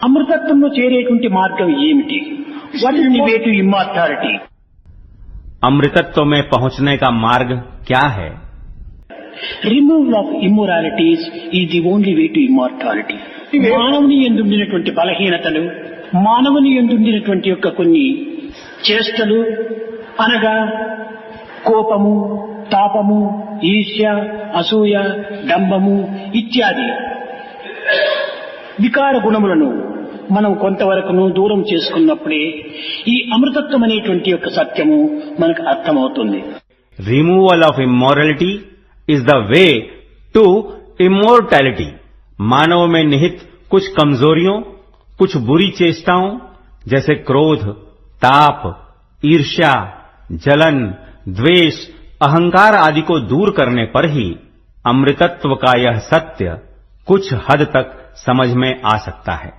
అమృతత్వంలో చేరేటువంటి మార్గం ఏమిటి? What is the way to immortality? अमृतत्व में पहुंचने का मार्ग क्या है? Removal of immoralities is the only way to immortality. మానవుని యందుండినటువంటి బలహీనతలు, మానవుని యందుండినటువంటి యొక్క కొన్ని చేష్టలు అనగా కోపము, తాపము, ఈర్ష్య, అసూయ, డంబము ఇత్యాది వికార గుణములను మనం కొంతవరకును దూరం చేసుకున్నప్పుడే ఈ అమృతత్వం అనేటువంటి యొక్క సత్యము మనకు అర్థమవుతుంది. Removal of immorality is the way to immortality. मानव में निहित कुछ कमजोरियों, कुछ बुरी चेष्टाओं जैसे क्रोध, ताप, ईर्ष्या, जलन, द्वेष, अहंकार आदि को दूर करने पर ही अमृतत्व का यह सत्य कुछ हद तक समझ में आ सकता है.